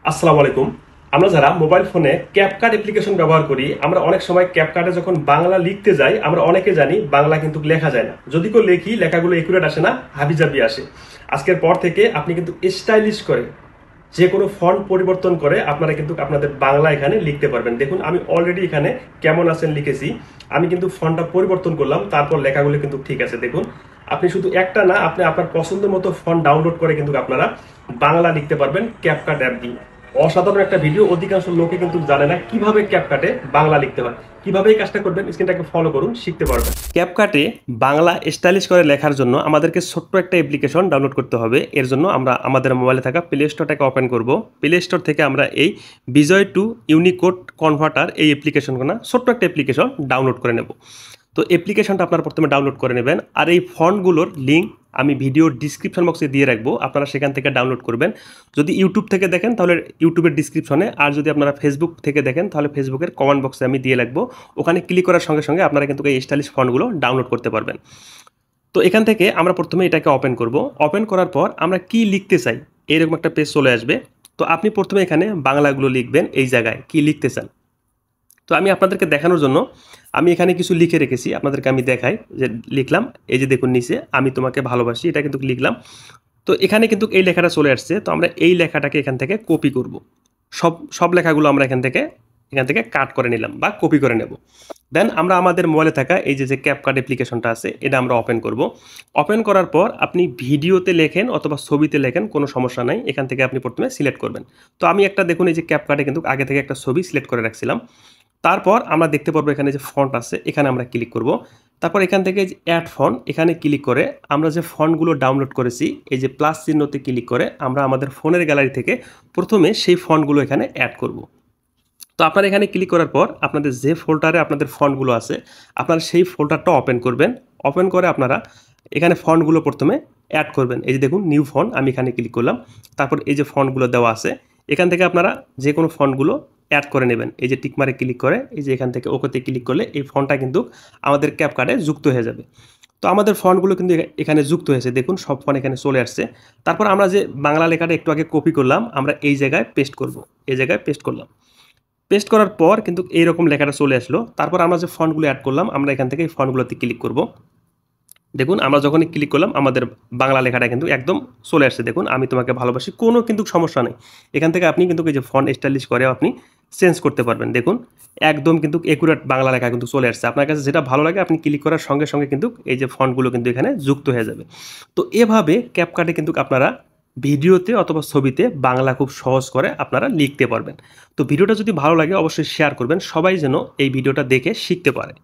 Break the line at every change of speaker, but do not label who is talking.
আসসালামু আলাইকুম। আমরা যারা মোবাইল ফোনে ক্যাপকাট অ্যাপ্লিকেশন ব্যবহার করি, আমরা অনেক সময় ক্যাপকাটে যখন বাংলা লিখতে যাই, আমরা অনেকে জানি বাংলা কিন্তু লেখা যায় না। যদি কেউ লেখি, লেখাগুলো একুরেট আসে না, হাবিজাবি আসে। আজকের পর থেকে আপনি কিন্তু স্টাইলিশ করে যে কোনো ফন্ট পরিবর্তন করে আপনারা কিন্তু আপনাদের বাংলা এখানে লিখতে পারবেন। দেখুন, আমি অলরেডি এখানে কেমন আছেন লিখেছি। আমি কিন্তু ফন্টটা পরিবর্তন করলাম, তারপর লেখাগুলো কিন্তু ঠিক আছে। দেখুন, আপনি শুধু একটা না, আপনি আপনার পছন্দের মতো ফন্ট ডাউনলোড করে কিন্তু আপনারা বাংলা লিখতে পারবেন ক্যাপকাট অ্যাপ দিয়ে। অসাধারণ একটা ভিডিও। অধিকাংশ লোকে কিন্তু জানে না কিভাবে ক্যাপকাটে বাংলা লিখতে হয়। কিভাবে এই কাজটা করবেন, স্ক্রিনটাকে ফলো করুন, শিখতে পারবেন। ক্যাপকাটে বাংলা স্টাইলিশ করে লেখার জন্য আমাদেরকে ছোট্ট একটা অ্যাপ্লিকেশন ডাউনলোড করতে হবে। এর জন্য আমরা আমাদের মোবাইলে থাকা প্লে স্টোরটাকে ওপেন করব। প্লে স্টোর থেকে আমরা এই বিজয় টু ইউনিকোড কনভার্টার এই অ্যাপ্লিকেশনটা, ছোট্ট একটা অ্যাপ্লিকেশন ডাউনলোড করে নেব। তো অ্যাপ্লিকেশনটা আপনারা প্রথমে ডাউনলোড করে নেবেন। আর এই ফন্টগুলোর লিঙ্ক আমি ভিডিও ডিসক্রিপশন বক্সে দিয়ে রাখবো, আপনারা সেখান থেকে ডাউনলোড করবেন। যদি ইউটিউব থেকে দেখেন তাহলে ইউটিউবের ডিসক্রিপশনে, আর যদি আপনারা ফেসবুক থেকে দেখেন তাহলে ফেসবুকের কমেন্ট বক্সে আমি দিয়ে রাখবো। ওখানে ক্লিক করার সঙ্গে সঙ্গে আপনারা কিন্তু এই স্টাইলিশ ফন্টগুলো ডাউনলোড করতে পারবেন। তো এখান থেকে আমরা প্রথমে এটাকে ওপেন করব। ওপেন করার পর আমরা কি লিখতে চাই এরকম একটা পেজ চলে আসবে। তো আপনি প্রথমে এখানে বাংলাগুলো লিখবেন, এই জায়গায় কি লিখতে চান। তো আমি আপনাদেরকে দেখানোর জন্য আমি এখানে কিছু লিখে রেখেছি, আপনাদেরকে আমি দেখাই যে লিখলাম। এই যে দেখুন নিচে, আমি তোমাকে ভালোবাসি, এটা কিন্তু লিখলাম। তো এখানে কিন্তু এই লেখাটা চলে আসছে। তো আমরা এই লেখাটাকে এখান থেকে কপি করব। সব সব লেখাগুলো আমরা এখান থেকে কাট করে নিলাম বা কপি করে নেব। দেন আমরা আমাদের মোবাইলে থাকা এই যে ক্যাপকাট অ্যাপ্লিকেশনটা আছে, এটা আমরা ওপেন করব। ওপেন করার পর আপনি ভিডিওতে লেখেন অথবা ছবিতে লেখেন, কোনো সমস্যা নাই। এখান থেকে আপনি প্রথমে সিলেক্ট করবেন। তো আমি একটা দেখুন, এই যে ক্যাপকাটে কিন্তু আগে থেকে একটা ছবি সিলেক্ট করে রাখছিলাম। তারপর আমরা দেখতে পারবো এখানে যে ফন্ট আছে, এখানে আমরা ক্লিক করব। তারপর এখান থেকে যে অ্যাড ফন্ট, এখানে ক্লিক করে আমরা যে ফন্টগুলো ডাউনলোড করেছি, এই যে প্লাস চিহ্নতে ক্লিক করে আমরা আমাদের ফোনের গ্যালারি থেকে প্রথমে সেই ফন্টগুলো এখানে অ্যাড করব। তো আপনারা এখানে ক্লিক করার পর আপনাদের যে ফোল্ডারে আপনাদের ফন্টগুলো আছে, আপনারা সেই ফোল্ডারটা ওপেন করবেন। ওপেন করে আপনারা এখানে ফন্টগুলো প্রথমে অ্যাড করবেন। এই যে দেখুন নিউ ফন্ট, আমি এখানে ক্লিক করলাম। তারপর এই যে ফন্টগুলো দেওয়া আছে, এখান থেকে আপনারা যে কোনো ফন্টগুলো অ্যাড করে নেবেন। এই যে টিকমারে ক্লিক করে এই যে এখান থেকে ওকেতে ক্লিক করলে এই ফন্টটা কিন্তু আমাদের ক্যাপকাটে যুক্ত হয়ে যাবে। তো আমাদের ফন্টগুলো কিন্তু এখানে যুক্ত হয়েছে, দেখুন সব ফন্ট এখানে চলে আসছে। তারপর আমরা যে বাংলা লেখাটা একটু আগে কপি করলাম, আমরা এই জায়গায় পেস্ট করব। এই জায়গায় পেস্ট করলাম। পেস্ট করার পর কিন্তু এইরকম লেখাটা চলে আসলো। তারপর আমরা যে ফন্টগুলো অ্যাড করলাম, আমরা এখান থেকে এই ফন্টগুলোতে ক্লিক করব। দেখুন আমরা যখনই ক্লিক করলাম আমাদের বাংলা লেখাটা কিন্তু একদম চলে আসছে। দেখুন আমি তোমাকে ভালোবাসি, কোনো কিন্তু সমস্যা নেই। এখান থেকে আপনি কিন্তু এই যে ফন্ট স্টাইলিশ করে আপনি চেঞ্জ করতে পারবেন। দেখুন একদম কিন্তু একুরেট বাংলা লেখা কিন্তু চলে আসছে। আপনার কাছে যেটা ভালো লাগে আপনি ক্লিক করার সঙ্গে সঙ্গে কিন্তু এই যে ফন্টগুলো কিন্তু এখানে যুক্ত হয়ে যাবে। তো এভাবে ক্যাপকাটে কিন্তু আপনারা ভিডিওতে অথবা ছবিতে বাংলা খুব সহজ করে আপনারা লিখতে পারবেন। তো ভিডিওটা যদি ভালো লাগে অবশ্যই শেয়ার করবেন, সবাই যেন এই ভিডিওটা দেখে শিখতে পারে।